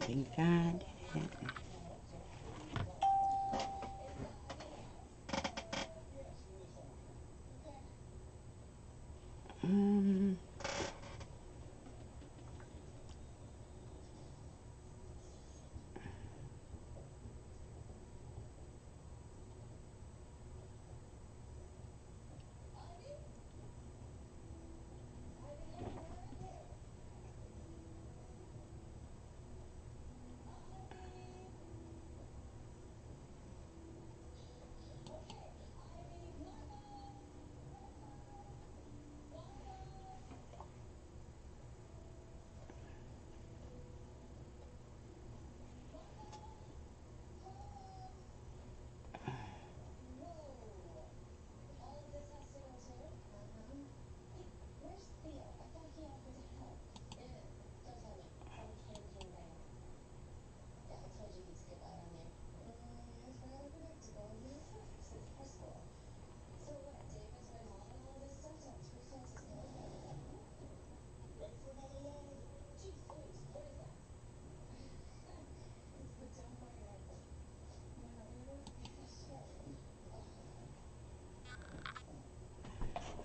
think I did it. Um,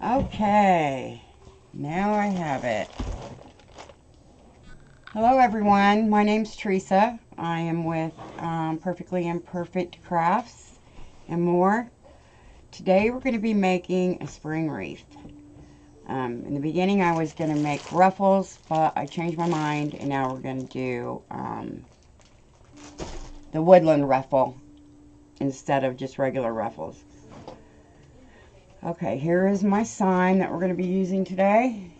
okay, now I have it. Hello everyone, my name's Teresa. I am with Perfectly Imperfect Crafts and more. Today we're going to be making a spring wreath. In the beginning I was going to make ruffles, but I changed my mind and now we're going to do the woodland ruffle instead of just regular ruffles. Okay, here is my sign that we're going to be using today.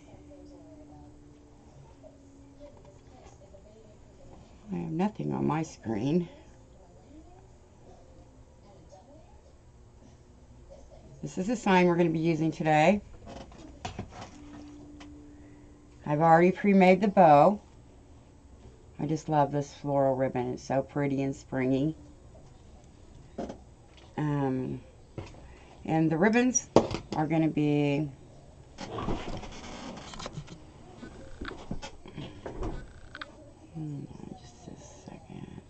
I have nothing on my screen. This is the sign we're going to be using today. I've already pre-made the bow. I just love this floral ribbon. It's so pretty and springy. And the ribbons are going to be just a second.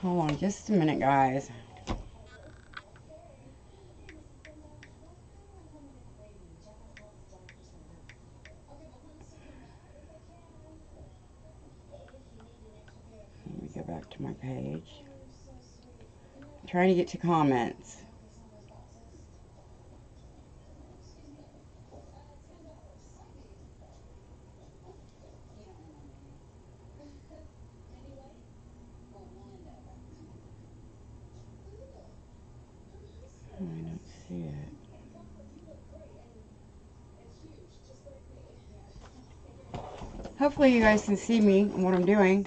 Hold on just a minute, guys. Let me go back to my page. I'm trying to get to comments. I don't see it. Hopefully you guys can see me and what I'm doing.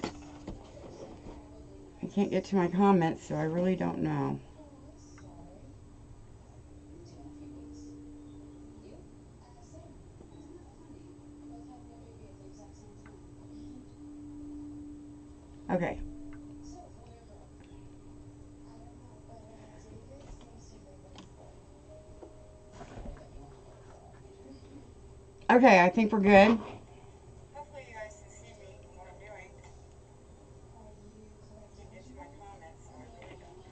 I can't get to my comments, so I really don't know. Okay. Okay, I think we're good. Hopefully you guys can see me and what I'm doing. I can't get to my comments, so I really don't know.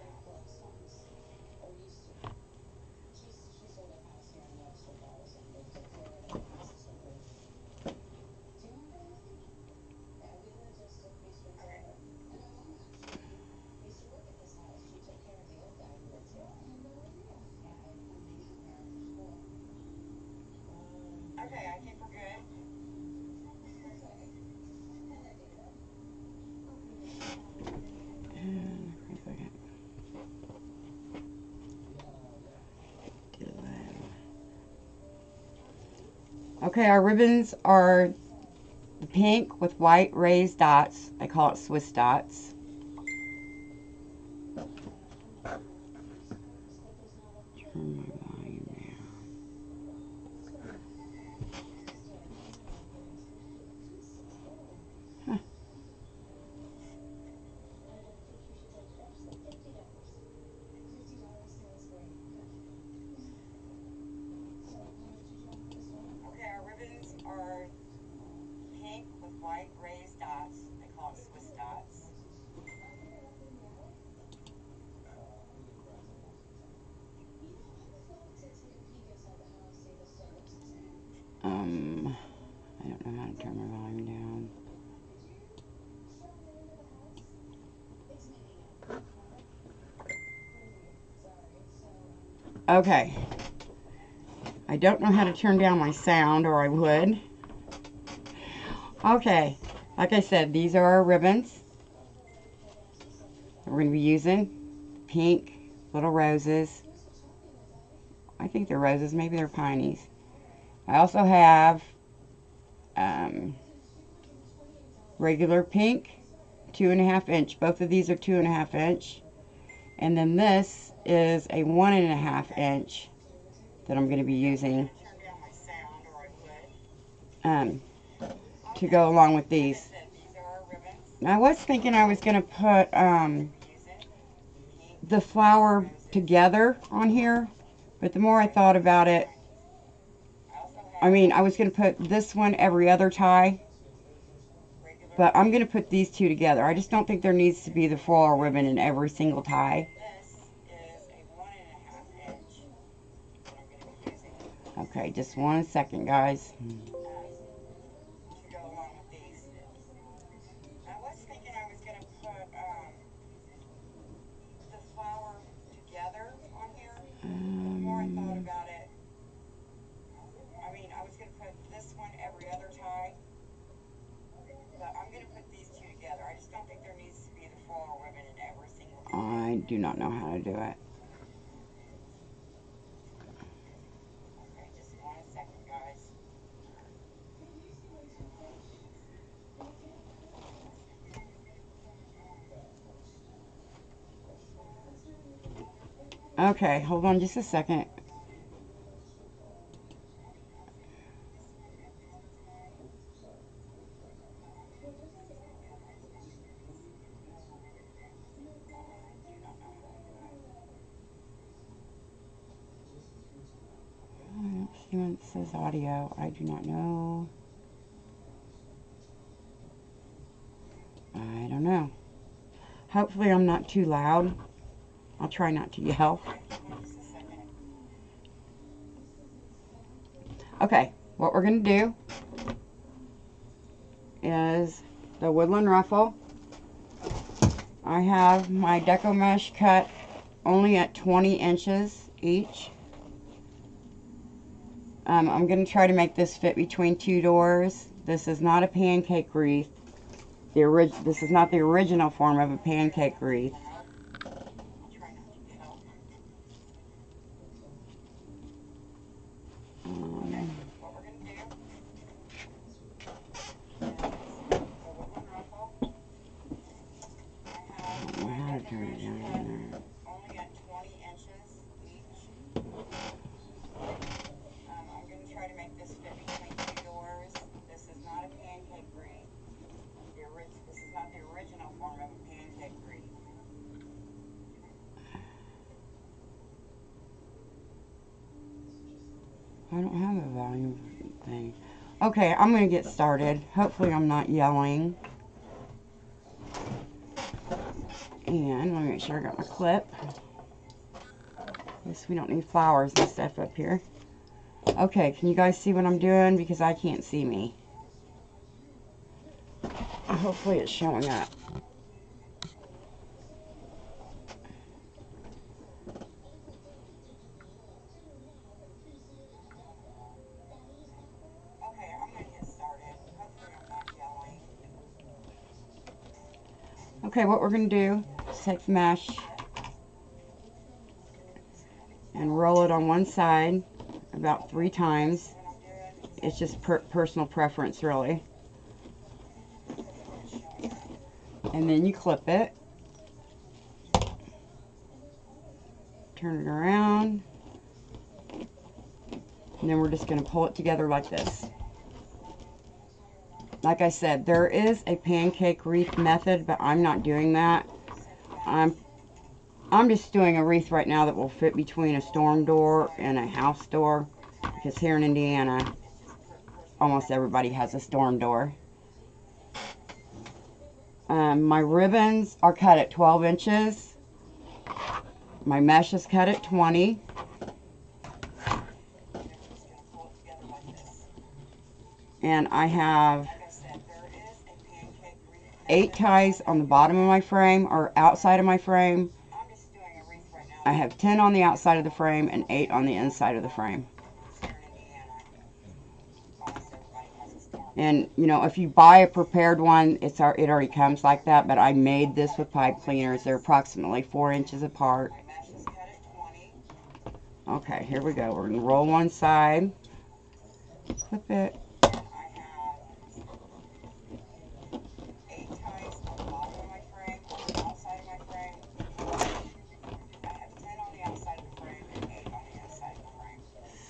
Okay, I think we're good. Okay, our ribbons are the pink with white raised dots. I call it Swiss dots. Turn my volume down. Huh. Okay. I don't know how to turn down my sound, or I would. Okay. Like I said, these are our ribbons that we're going to be using. Pink, little roses. I think they're roses. Maybe they're pineys. I also have regular pink, 2.5 inch. Both of these are 2.5 inch. And then this is a 1.5 inch that I'm going to be using to go along with these. I was thinking I was going to put the flower together on here, but the more I thought about it, I mean, I was going to put this one every other tie, but I'm going to put these two together. I just don't think there needs to be the floral ribbon in every single tie. Okay, just 1 second, guys. I do not know how to do it. Okay, hold on just a second. See when it says audio. I do not know. I don't know. Hopefully I'm not too loud. I'll try not to yell. Okay, what we're going to do is the woodland ruffle. I have my deco mesh cut only at 20 inches each. I'm going to try to make this fit between 2 doors. This is not a pancake wreath. This is not the original form of a pancake wreath. I don't have a volume thing. Okay, I'm going to get started. Hopefully I'm not yelling. And let me make sure I got my clip. Guess we don't need flowers and stuff up here. Okay, can you guys see what I'm doing? Because I can't see me. Hopefully it's showing up. Okay, what we're going to do is take the mesh and roll it on one side about 3 times. It's just personal preference, really. And then you clip it. Turn it around. And then we're just going to pull it together like this. Like I said, there is a pancake wreath method, but I'm not doing that. I'm just doing a wreath right now that will fit between a storm door and a house door, because here in Indiana, almost everybody has a storm door. My ribbons are cut at 12 inches. My mesh is cut at 20. And I have 8 ties on the bottom of my frame, or outside of my frame, I have 10 on the outside of the frame and 8 on the inside of the frame. And, you know, if you buy a prepared one, it already comes like that, but I made this with pipe cleaners. They're approximately 4 inches apart. Okay, here we go. We're going to roll one side, flip it.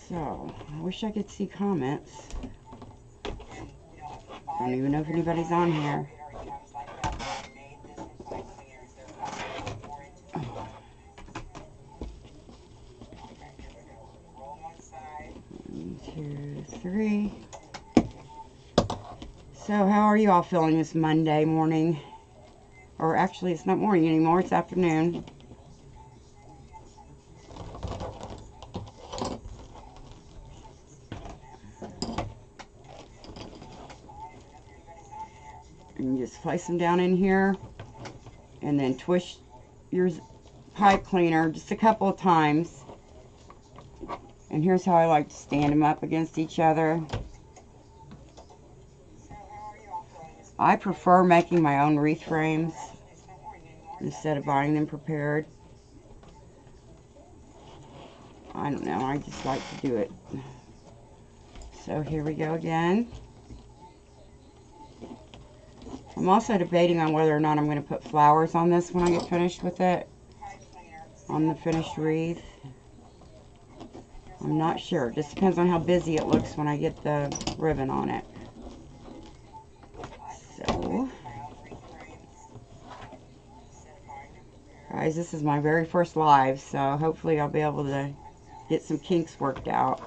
So, I wish I could see comments. I don't even know if anybody's on here. One, two, three. So, how are you all feeling this Monday morning? Or actually, it's not morning anymore, it's afternoon. And you just place them down in here and then twist your pipe cleaner just a couple of times. And here's how I like to stand them up against each other. I prefer making my own wreath frames instead of buying them prepared. I don't know, I just like to do it. So here we go again. I'm also debating on whether or not I'm going to put flowers on this when I get finished with it, on the finished wreath. I'm not sure. It just depends on how busy it looks when I get the ribbon on it. So, guys, this is my very first live, so hopefully I'll be able to get some kinks worked out.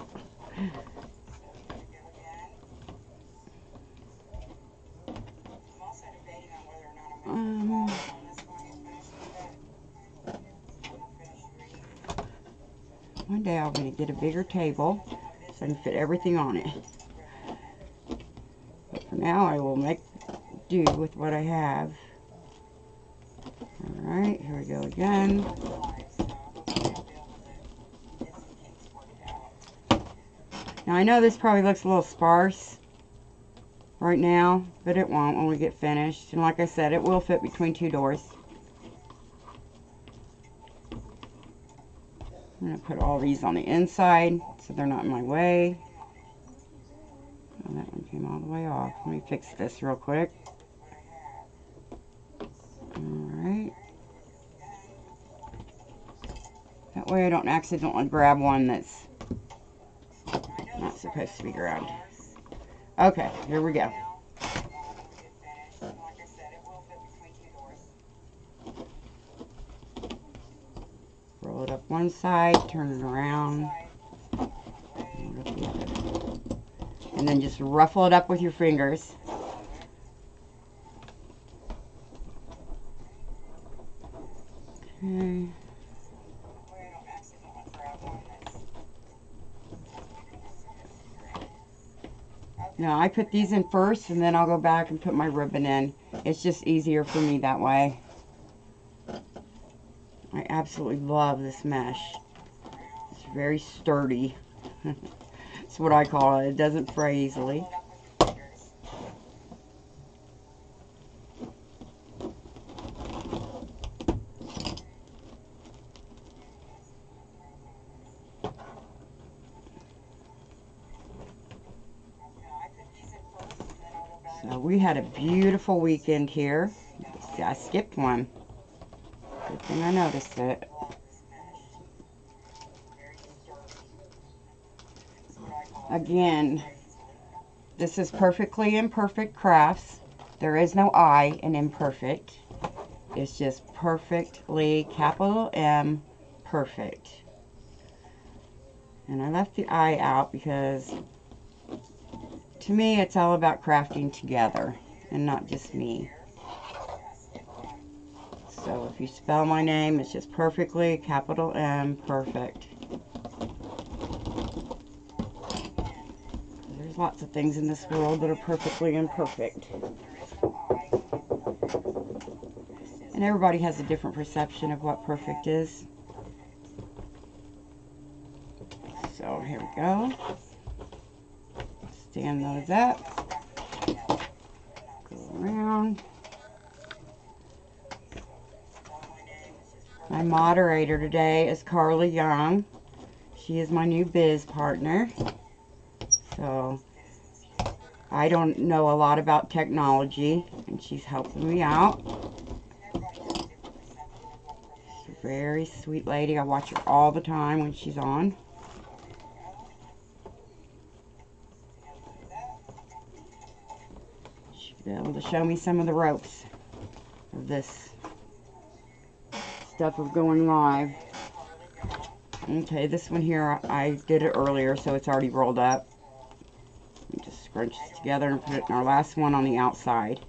One day I'm going to get a bigger table so I can fit everything on it. But for now I will make do with what I have. Alright, here we go again. Now I know this probably looks a little sparse right now, but it won't when we get finished. And like I said, it will fit between 2 doors. I'm going to put all these on the inside so they're not in my way. Oh, that one came all the way off. Let me fix this real quick. Alright. That way I don't accidentally grab one that's not supposed to be grabbed. Okay, here we go. Roll it up one side, turn it around, roll it up the other. And then just ruffle it up with your fingers. Okay. Now I put these in first and then I'll go back and put my ribbon in. It's just easier for me that way. I absolutely love this mesh. It's very sturdy. That's what I call it. It doesn't fray easily. So we had a beautiful weekend here. See, I skipped one. Good thing I noticed it. Again, this is Perfectly Imperfect Crafts. There is no I in imperfect. It's just perfectly, capital M, perfect. And I left the I out because to me it's all about crafting together and not just me. So if you spell my name, it's just perfectly, capital M, perfect. There's lots of things in this world that are perfectly imperfect. And everybody has a different perception of what perfect is. So here we go. Stand those up. Go around. My moderator today is Carly Young. She is my new biz partner. So I don't know a lot about technology, and she's helping me out. She's a very sweet lady. I watch her all the time when she's on. She'll be able to show me some of the ropes of this stuff of going live. Okay, this one here, I did it earlier, so it's already rolled up. We just scrunch this together and put it in our last one on the outside.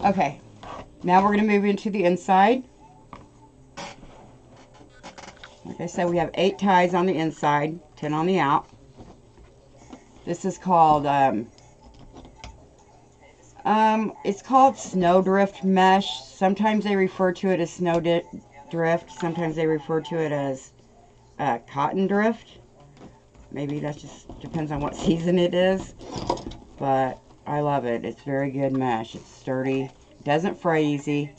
Okay, now we're going to move into the inside. Like I said, we have 8 ties on the inside, 10 on the out. This is called, it's called snowdrift mesh. Sometimes they refer to it as snowdrift. Sometimes they refer to it as cotton drift. Maybe that just depends on what season it is. But I love it. It's very good mesh. It's sturdy. It doesn't fray easy.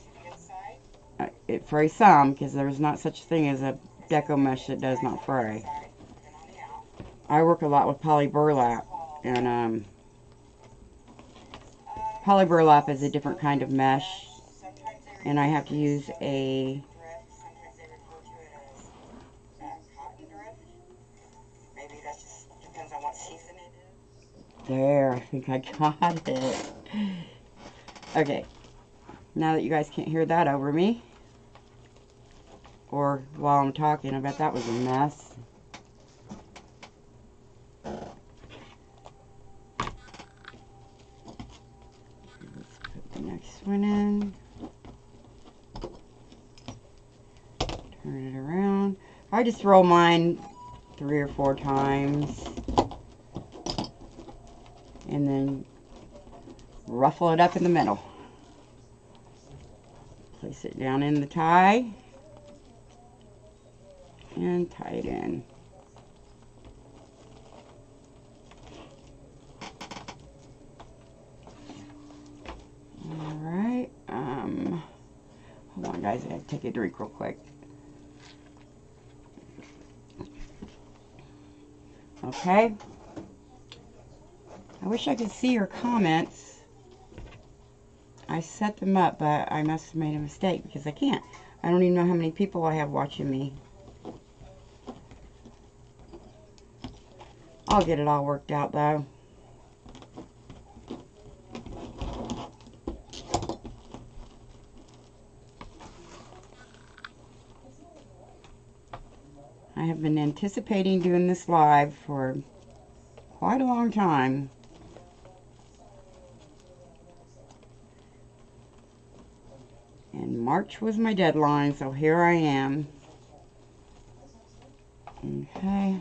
It frays some because there's not such a thing as a deco mesh that does not fray. I work a lot with poly burlap, and poly burlap is a different kind of mesh, and I have to use a there, I think I got it. Okay, now that you guys can't hear that over me, or while I'm talking, I bet that was a mess. Next one in, turn it around. I just roll mine 3 or 4 times and then ruffle it up in the middle. Place it down in the tie and tie it in. Alright, hold on guys, I gotta take a drink real quick. Okay. I wish I could see your comments. I set them up, but I must have made a mistake because I can't. I don't even know how many people I have watching me. I'll get it all worked out though. I have been anticipating doing this live for quite a long time. And March was my deadline, so here I am. Okay.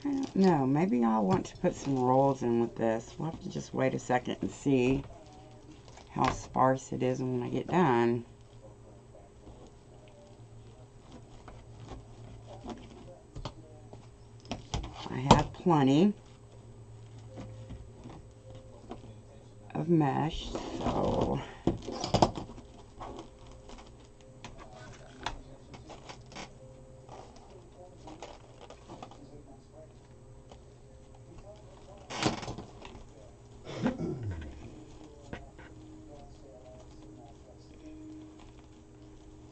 I don't know, maybe I'll want to put some rolls in with this. We'll have to just wait a second and see how sparse it is when I get done. I have plenty of mesh, so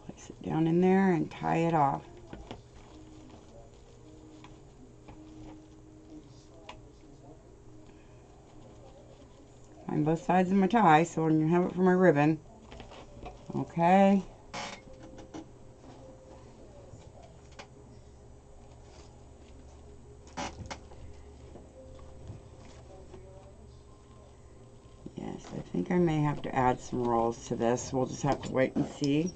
place it down in there and tie it off. Find both sides of my tie so I can have it for my ribbon. Okay. I think I may have to add some rolls to this. We'll just have to wait and see.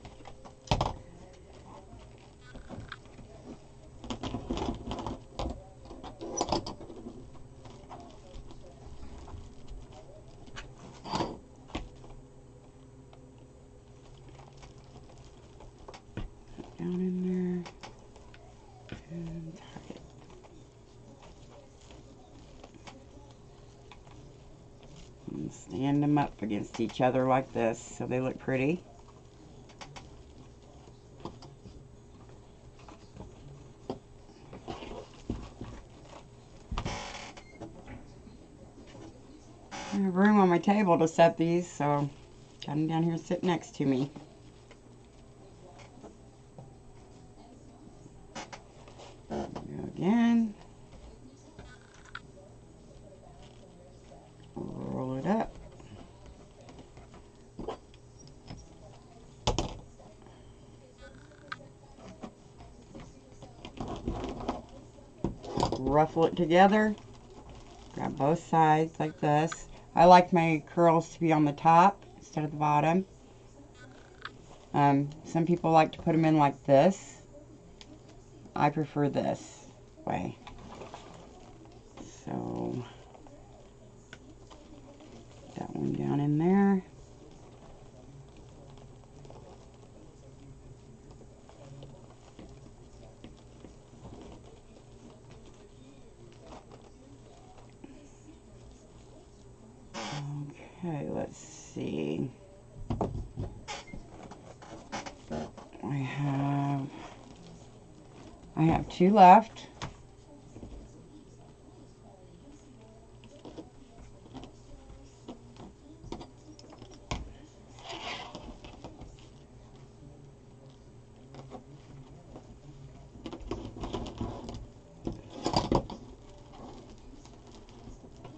Down in there and tie it. And stand them up against each other like this so they look pretty. I have room on my table to set these, so got them down here to sit next to me. Again, roll it up. Ruffle it together. Grab both sides like this. I like my curls to be on the top instead of the bottom. Some people like to put them in like this. I prefer this way. So, that one down in there. Okay, let's see. I have 2 left.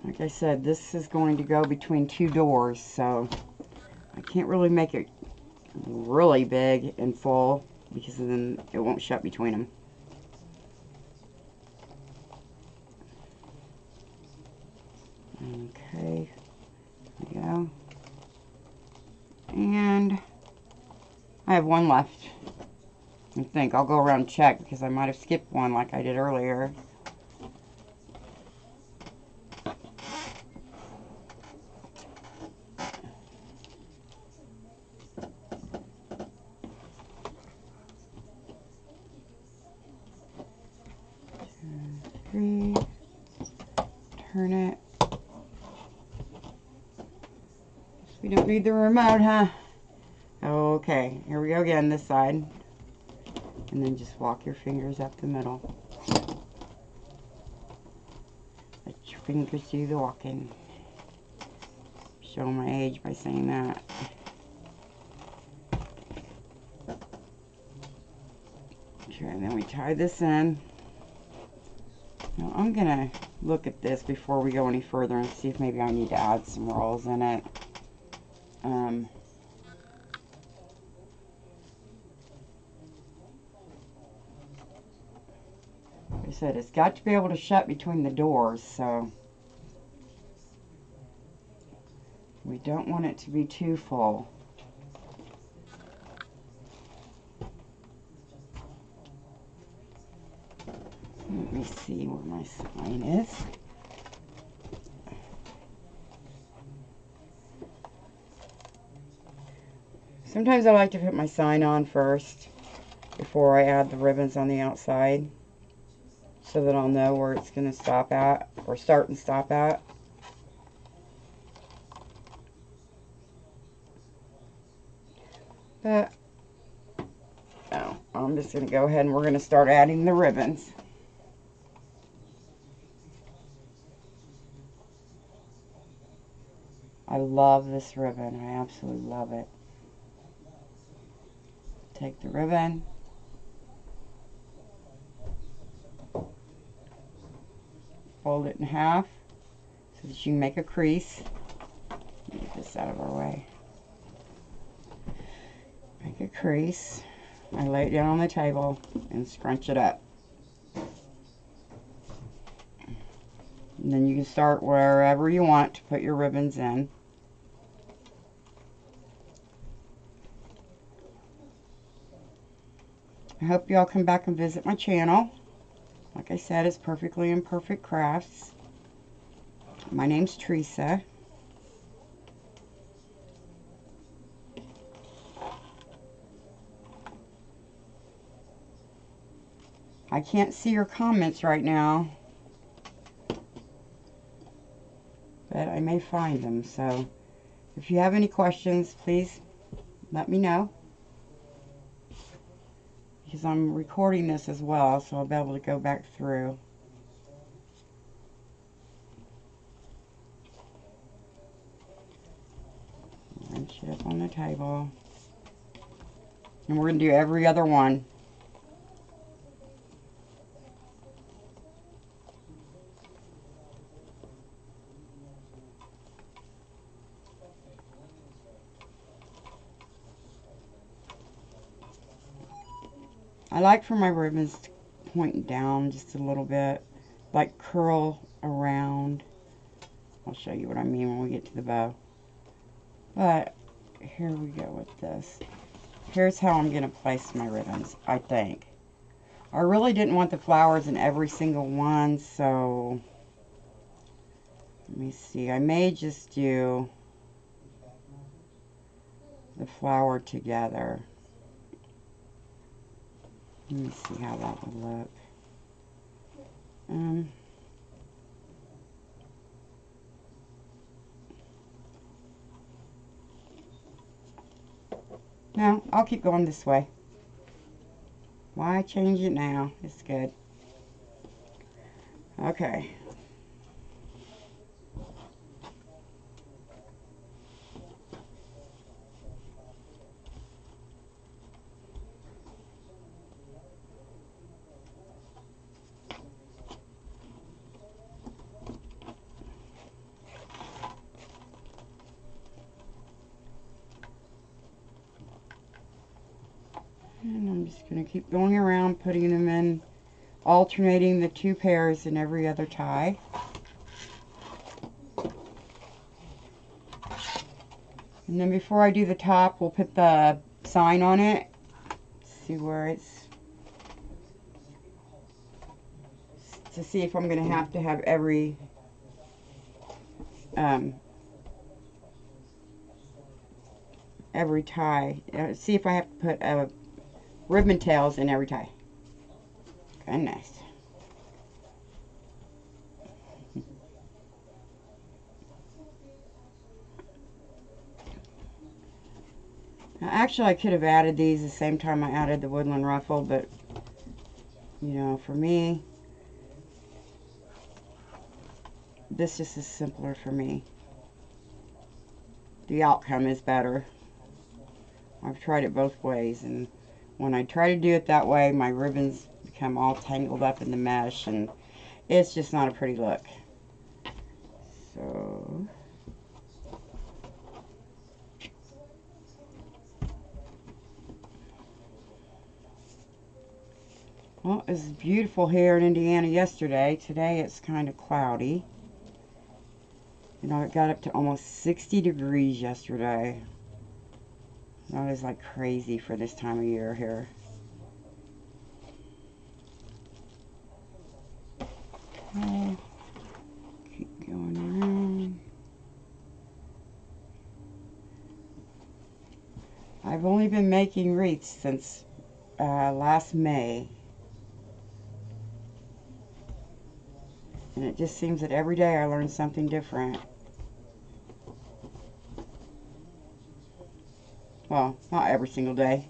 Like I said, this is going to go between 2 doors, so I can't really make it really big and full because then it won't shut between them. Okay, there we go. And I have 1 left. I think I'll go around and check because I might have skipped one like I did earlier. Turn it. We don't need the remote, huh? Okay, here we go again, this side. And then just walk your fingers up the middle. Let your fingers do the walking. Show my age by saying that. Okay, and then we tie this in. Now I'm gonna look at this before we go any further and see if maybe I need to add some rolls in it. Like I said, it's got to be able to shut between the doors, so we don't want it to be too full. Let me see where my sign is. Sometimes I like to put my sign on first before I add the ribbons on the outside so that I'll know where it's going to stop at, or start and stop at. But no, I'm just going to go ahead and we're going to start adding the ribbons. I love this ribbon. I absolutely love it. Take the ribbon, fold it in half so that you can make a crease. Get this out of our way. Make a crease. I lay it down on the table and scrunch it up. And then you can start wherever you want to put your ribbons in. I hope y'all come back and visit my channel. Like I said, it's Perfectly Imperfect Crafts. My name's Teresa. I can't see your comments right now, but I may find them. So if you have any questions, please let me know, because I'm recording this as well, so I'll be able to go back through. Rinse it up on the table. And we're going to do every other one. I like for my ribbons to point down just a little bit, like curl around. I'll show you what I mean when we get to the bow. But here we go with this. Here's how I'm going to place my ribbons, I think. I really didn't want the flowers in every single one, so let me see. I may just do the flower together. Let me see how that would look. No, I'll keep going this way. Why change it now? It's good. Okay. And I'm just going to keep going around, putting them in, alternating the two pairs in every other tie. And then before I do the top, we'll put the sign on it. See where it's, to see if I'm going to have every tie. See if I have to put ribbon tails in every tie. Goodness. Now, actually, I could have added these the same time I added the woodland ruffle, but, you know, for me, this just is simpler for me. The outcome is better. I've tried it both ways, and when I try to do it that way, my ribbons become all tangled up in the mesh, and it's just not a pretty look. So, well, it was beautiful here in Indiana yesterday. Today it's kind of cloudy. You know, it got up to almost 60 degrees yesterday. That is like crazy for this time of year here. Okay. Keep going around. I've only been making wreaths since last May. And it just seems that every day I learn something different. Well, not every single day.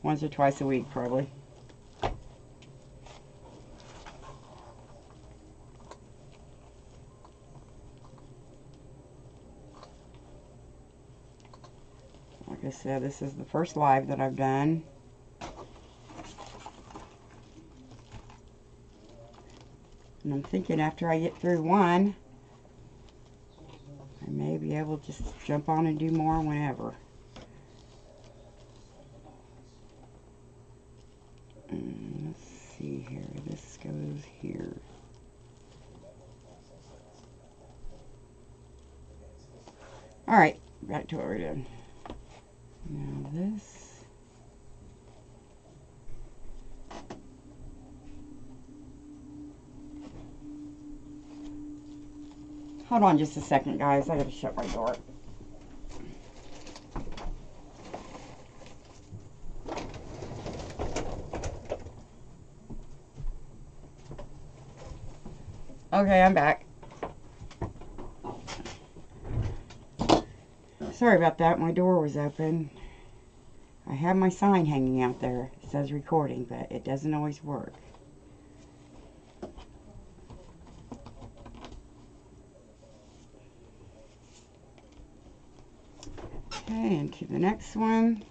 Once or twice a week, probably. Like I said, this is the first live that I've done. And I'm thinking after I get through one, I may be able to just jump on and do more whenever. Let's see here. This goes here. Alright, back to what we're doing. Now this. Hold on just a second, guys. I gotta shut my door. Okay, I'm back. Sorry about that. My door was open. I have my sign hanging out there. It says recording, but it doesn't always work. Okay, and to the next one.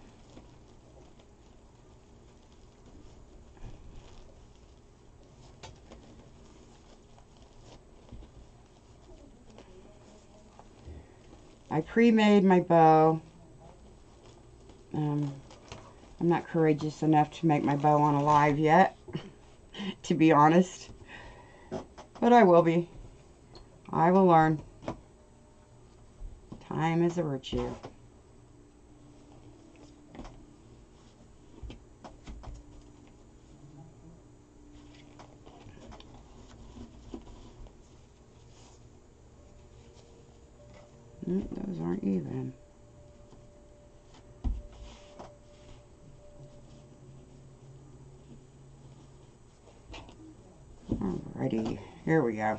I pre-made my bow. I'm not courageous enough to make my bow on a live yet, to be honest. But I will be. I will learn. Time is a virtue. Those aren't even. Alrighty, here we go.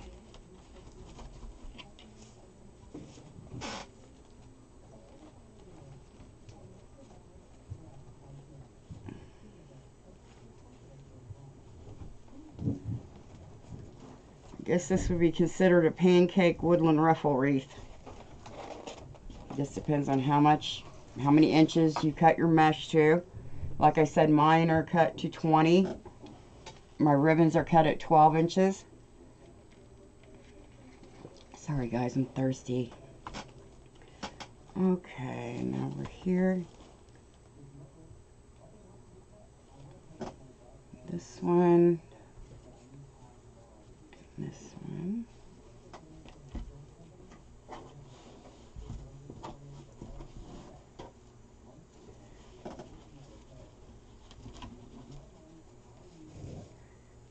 I guess this would be considered a pancake woodland ruffle wreath. Just depends on how many inches you cut your mesh to. Like I said, mine are cut to 20. My ribbons are cut at 12 inches. Sorry guys, I'm thirsty. Okay, now we're here. This one. This one.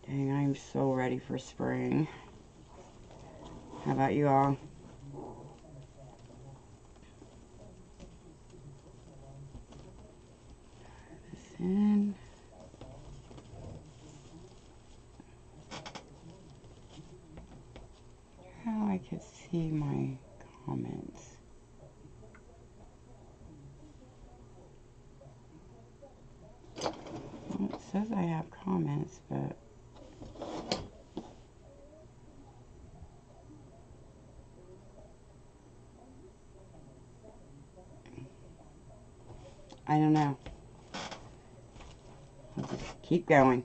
Dang, I'm so ready for spring. How about you all? This in. How I could see my comments. Well, it says I have comments, but I don't know. I'll just keep going.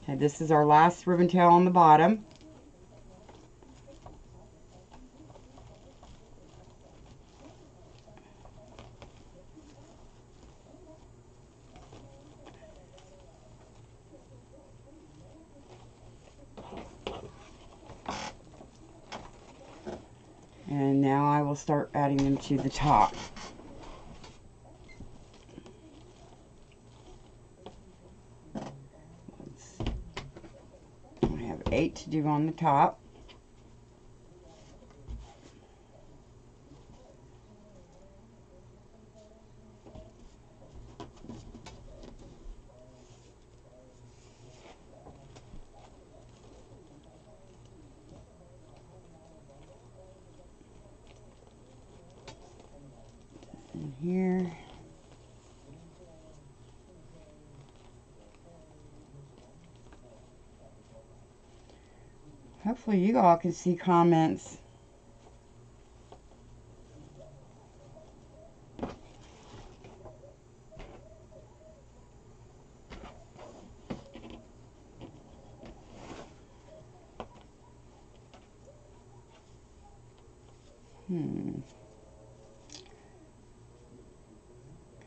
Okay, this is our last ribbon tail on the bottom. And now I will start adding them to the top. I have 8 to do on the top. In here. Hopefully you all can see comments.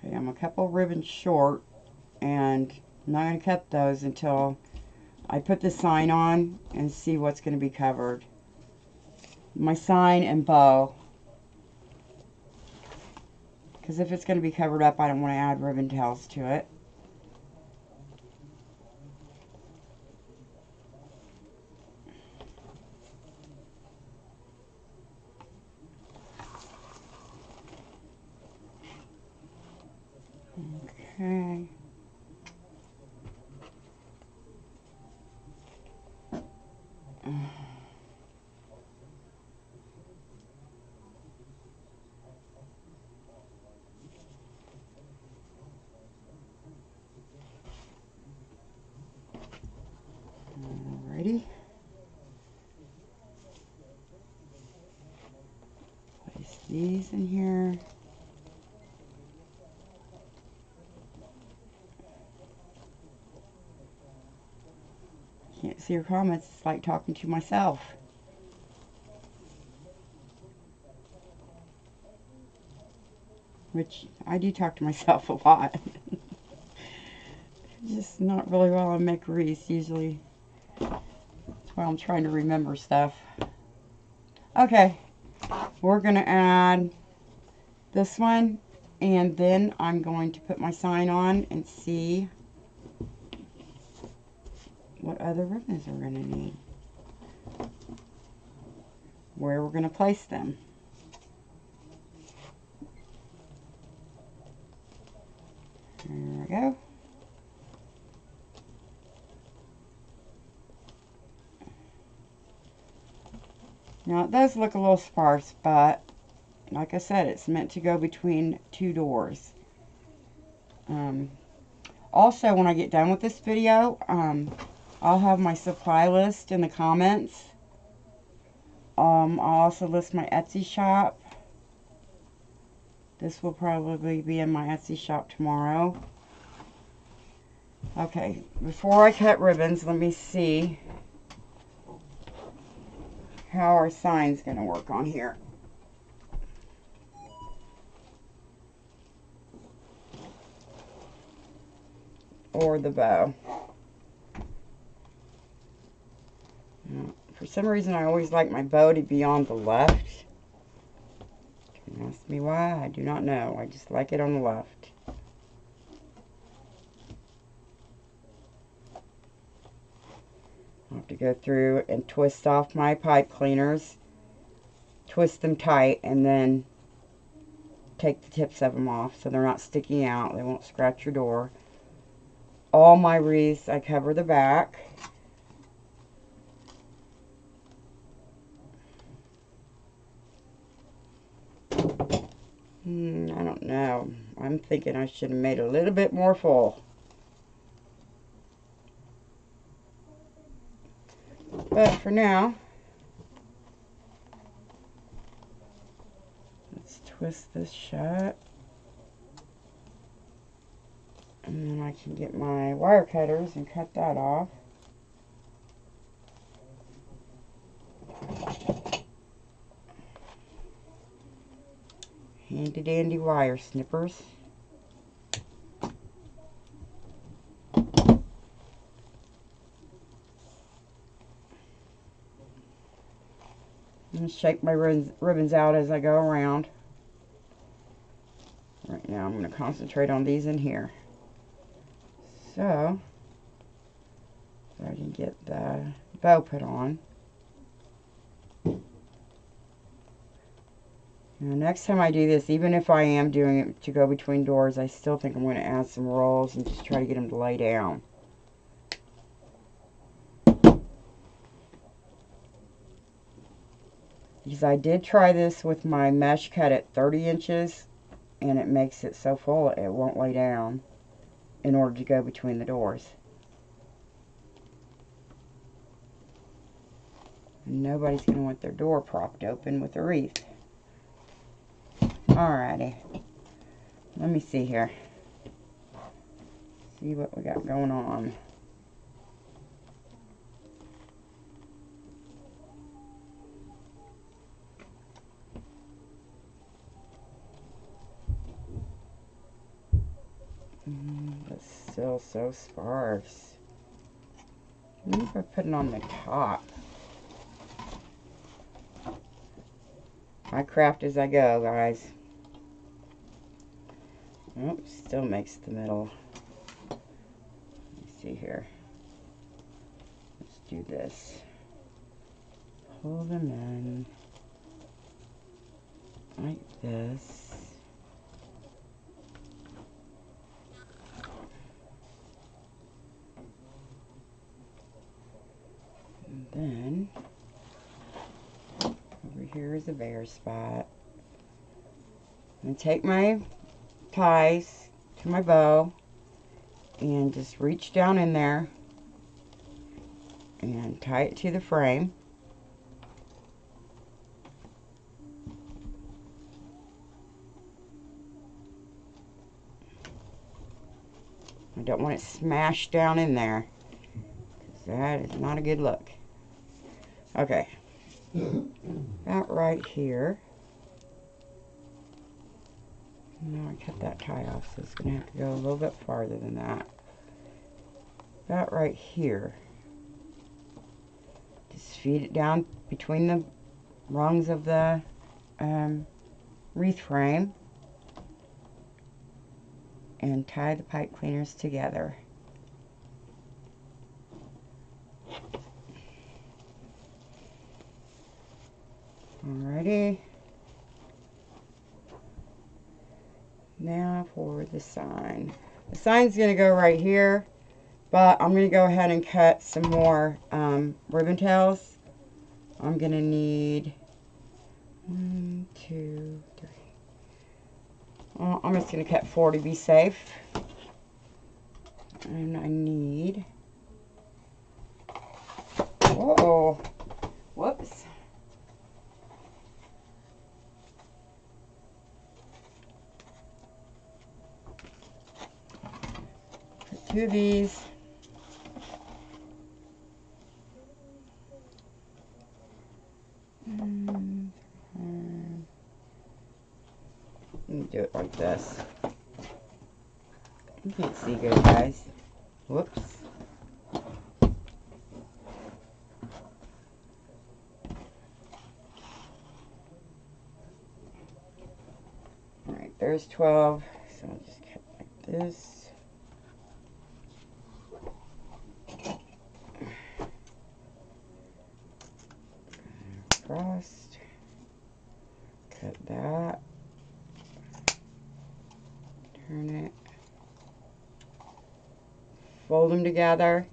Okay, I'm a couple ribbons short, and I'm not going to cut those until I put the sign on and see what's going to be covered. My sign and bow. Because if it's going to be covered up, I don't want to add ribbon tails to it. Okay. Alrighty. Place these in here. Can't see your comments. It's like talking to myself. Which I do talk to myself a lot. Just not really while I make wreaths usually. That's why I'm trying to remember stuff. Okay, we're going to add this one, and then I'm going to put my sign on and see what other ribbons we're going to need. Where we're going to place them. There we go. Now it does look a little sparse, but like I said, it's meant to go between two doors. Also, when I get done with this video, I'll have my supply list in the comments. I'll also list my Etsy shop. This will probably be in my Etsy shop tomorrow. Okay, before I cut ribbons, let me see how our sign's going to work on here. Or the bow. Now, for some reason, I always like my bow to be on the left. Don't ask me why, I do not know. I just like it on the left. I'll have to go through and twist off my pipe cleaners, twist them tight, and then take the tips of them off so they're not sticking out. They won't scratch your door. All my wreaths, I cover the back. I don't know. I'm thinking I should have made a little bit more full. But for now, let's twist this shut. And then I can get my wire cutters and cut that off. Handy dandy wire snippers. I'm going to shake my ribbons out as I go around. Right now I'm going to concentrate on these in here. So I can get the bow put on. Now, next time I do this, even if I am doing it to go between doors, I still think I'm going to add some rolls and just try to get them to lay down. Because I did try this with my mesh cut at 30 inches, and it makes it so full it won't lay down in order to go between the doors. And nobody's going to want their door propped open with a wreath. Alrighty. Let me see here. See what we got going on. That's still so sparse. Maybe if I put it on the top. I craft as I go, guys. Oh, still makes the middle. Let me see here. Let's do this. Pull them in like this. And then over here is a bare spot. I'm going to take my ties to my bow and just reach down in there and tie it to the frame. I don't want it smashed down in there, because that is not a good look. Okay, about right here. Now I cut that tie off, so it's going to have to go a little bit farther than that. About right here. Just feed it down between the rungs of the wreath frame and tie the pipe cleaners together. Alrighty. Now for the sign. The sign's going to go right here, but I'm going to go ahead and cut some more ribbon tails. I'm going to need 1, 2, 3. Well, I'm just going to cut 4 to be safe. And I need, whoa, whoops. Put 2 of these. Let me do it like this. You can't see good, guys. Whoops. Alright, there's 12. So I'll just cut like this. Across. Cut that. Turn it. Fold them together.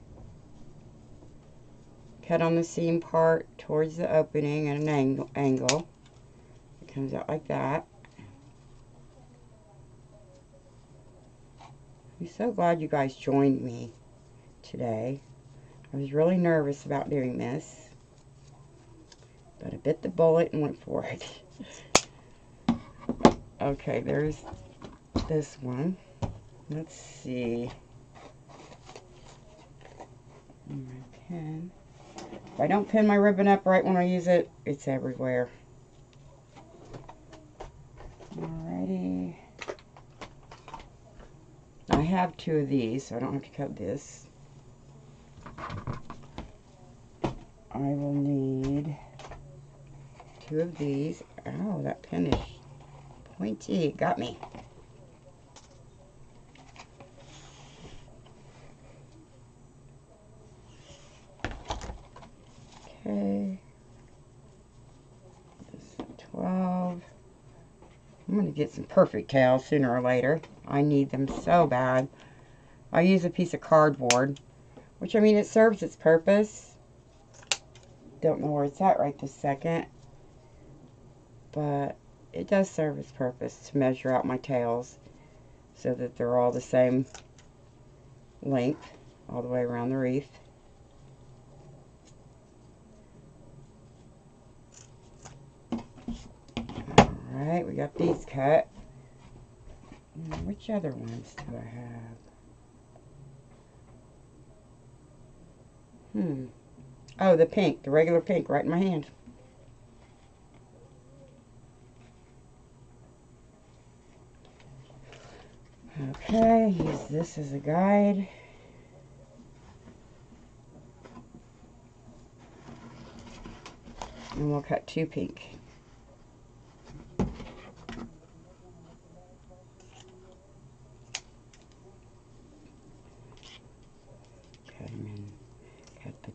Cut on the seam part towards the opening at an angle. It comes out like that. I'm so glad you guys joined me today. I was really nervous about doing this, but I bit the bullet and went for it. Okay, there's this one. Let's see. My pen. If I don't pin my ribbon up right when I use it, it's everywhere. Alrighty. I have 2 of these, so I don't have to cut this. I will need 2 of these. Oh, that pen is pointy. It got me. Okay. This is 12. I'm going to get some perfect tails sooner or later. I need them so bad. I use a piece of cardboard, which, I mean, it serves its purpose. Don't know where it's at right this second, but it does serve its purpose to measure out my tails so that they're all the same length all the way around the wreath. Alright, we got these cut. Which other ones do I have? Oh, the pink, the regular pink, right in my hand. Okay, use this as a guide. And we'll cut 2 pink.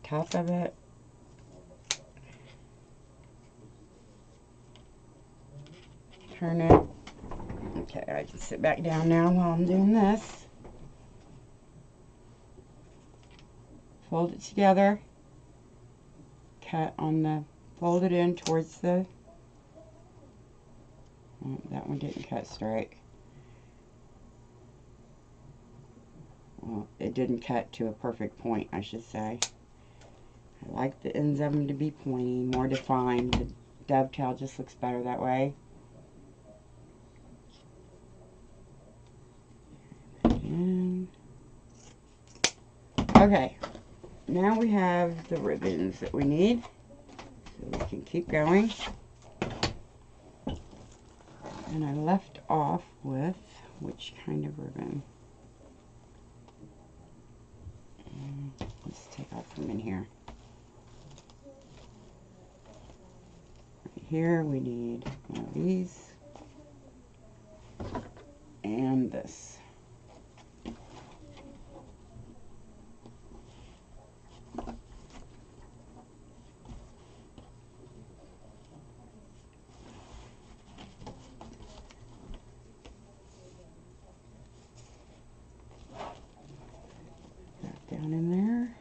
top of it. Turn it. Okay, I can sit back down now while I'm doing this. Fold it together. Cut on the, fold it in towards the, oh, that one didn't cut straight. Well, it didn't cut to a perfect point, I should say. I like the ends of them to be pointy, more defined. The dovetail just looks better that way. And okay, now we have the ribbons that we need, so we can keep going. And I left off with which kind of ribbon? Let's take off from in here. Right here we need one of these and this. Down in there.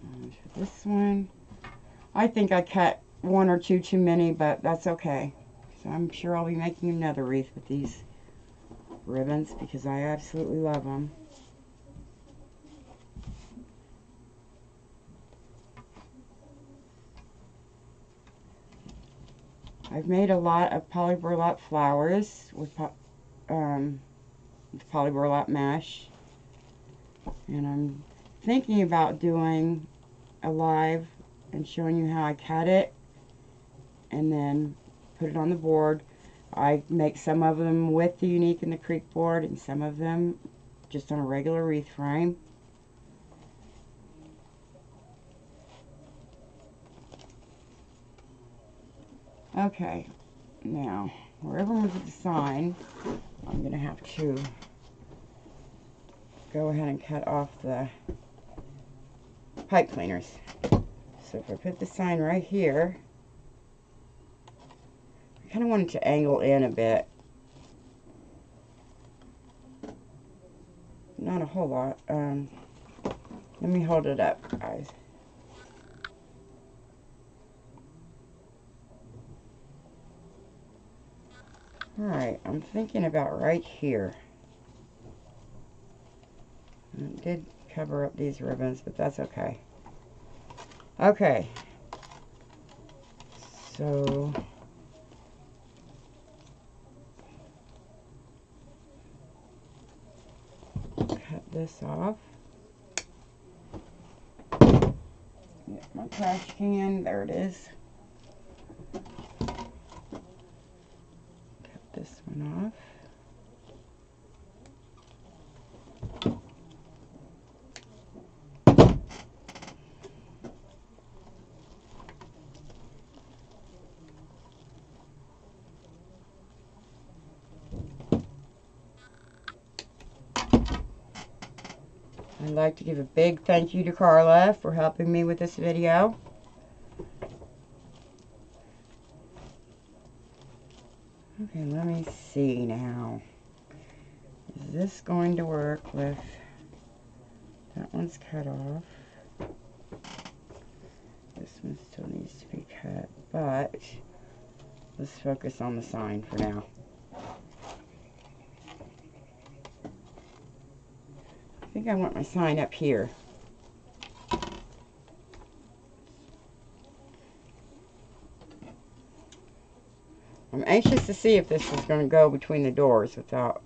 And for this one, I think I cut one or two too many, but that's okay. So I'm sure I'll be making another wreath with these ribbons because I absolutely love them. I've made a lot of polyburlap flowers with polyburlap mesh, and I'm thinking about doing a live and showing you how I cut it and then put it on the board. I make some of them with the Unique and the Creek board and some of them just on a regular wreath frame. Okay, now wherever I'm going to sign, I'm going to have to go ahead and cut off the pipe cleaners. So if I put the sign right here, I kind of want it to angle in a bit. Not a whole lot. Let me hold it up, guys. Alright, I'm thinking about right here. It did cover up these ribbons, but that's okay. Okay. So cut this off. Get my trash can. There it is. This one off. I'd like to give a big thank you to Carla for helping me with this video. Okay, let me see now. Is this going to work with... That one's cut off. This one still needs to be cut, but let's focus on the sign for now. I think I want my sign up here. I'm anxious to see if this is going to go between the doors without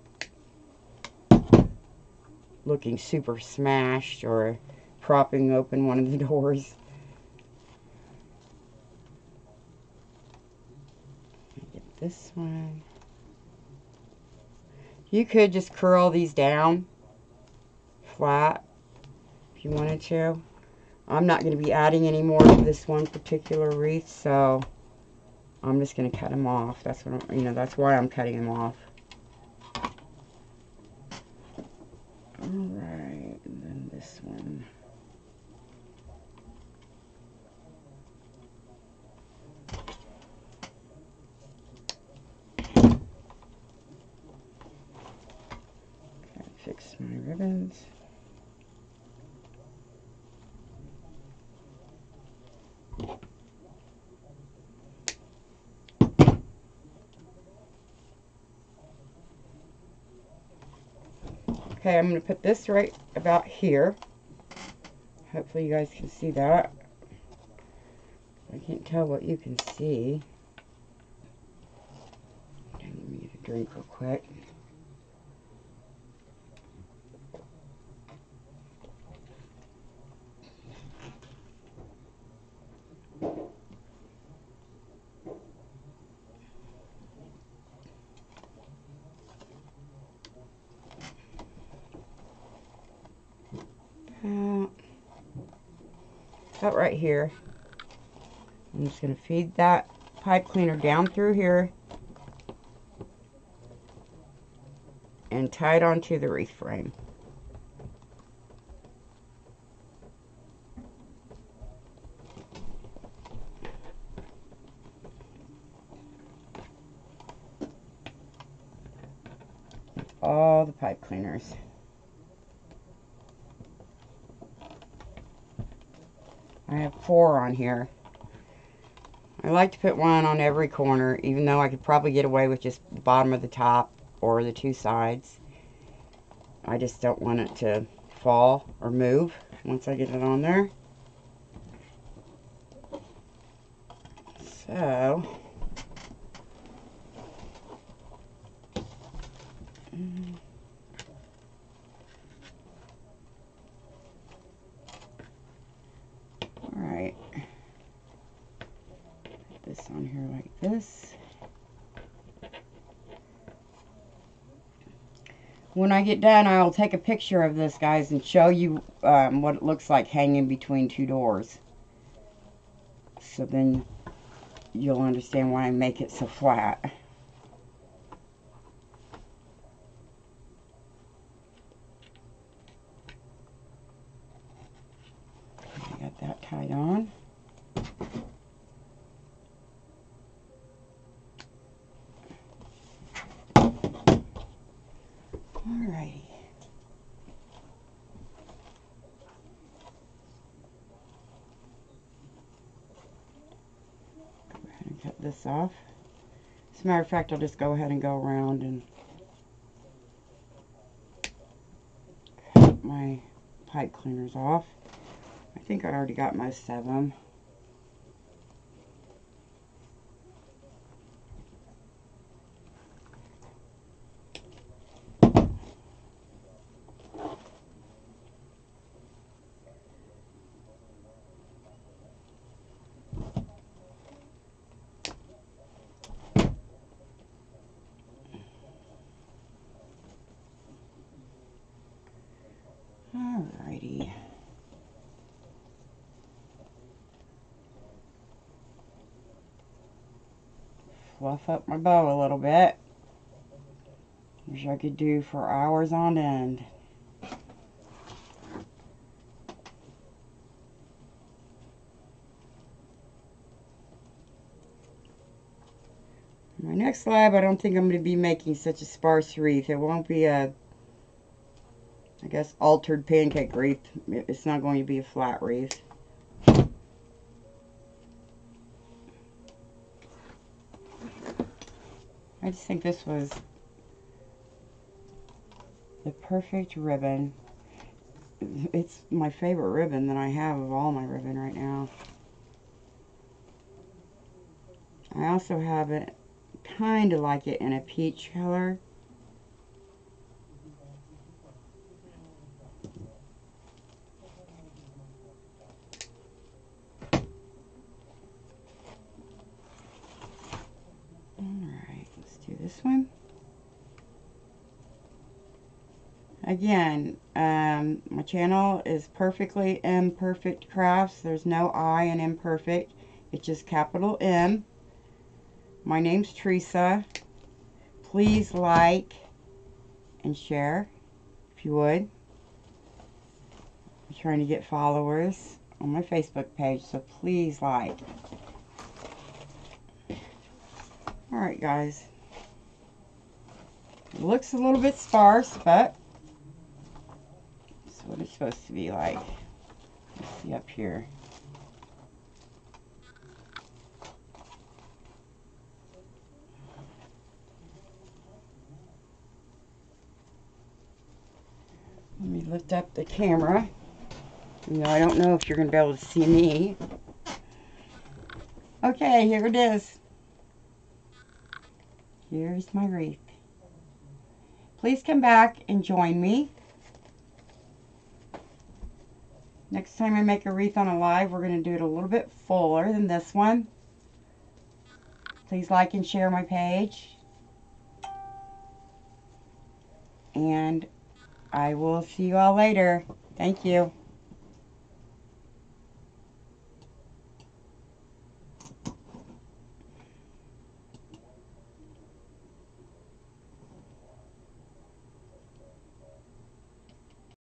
looking super smashed or propping open one of the doors. Get this one. You could just curl these down flat if you wanted to. I'm not going to be adding any more to this one particular wreath, so I'm just going to cut them off. That's what that's why I'm cutting them off. Alright, and then this one. Okay, fix my ribbons. Okay, I'm going to put this right about here. Hopefully you guys can see that. I can't tell what you can see. I need a drink real quick. About right here. I'm just going to feed that pipe cleaner down through here and tie it onto the wreath frame. All the pipe cleaners. I have 4 on here. I like to put one on every corner, even though I could probably get away with just the bottom of the top or the 2 sides. I just don't want it to fall or move once I get it on there. So, alright. Put this on here like this. When I get done, I'll take a picture of this, guys, and show you what it looks like hanging between 2 doors. So then you'll understand why I make it so flat. I got that tied on. Alrighty. Go ahead and cut this off. As a matter of fact, I'll just go ahead and go around and cut my pipe cleaners off. I think I already got most of them. Alrighty. Fluff up my bow a little bit, which I could do for hours on end. My next slab, I don't think I'm going to be making such a sparse wreath. It won't be a, I guess, altered pancake wreath. It's not going to be a flat wreath. I just think this was the perfect ribbon. It's my favorite ribbon that I have of all my ribbon right now. I also have it kind of like it in a peach color. Alright, let's do this one. Again, my channel is Perfectly Imperfect Crafts. There's no I in imperfect. It's just capital M. My name's Teresa. Please like and share if you would. I'm trying to get followers on my Facebook page, so please like. Alright guys. It looks a little bit sparse, but that's what it's supposed to be like. Let's see up here. Let me lift up the camera. You know, I don't know if you're going to be able to see me. Okay, here it is. Here's my wreath. Please come back and join me. Next time I make a wreath on a live, we're going to do it a little bit fuller than this one. Please like and share my page. And I will see you all later. Thank you.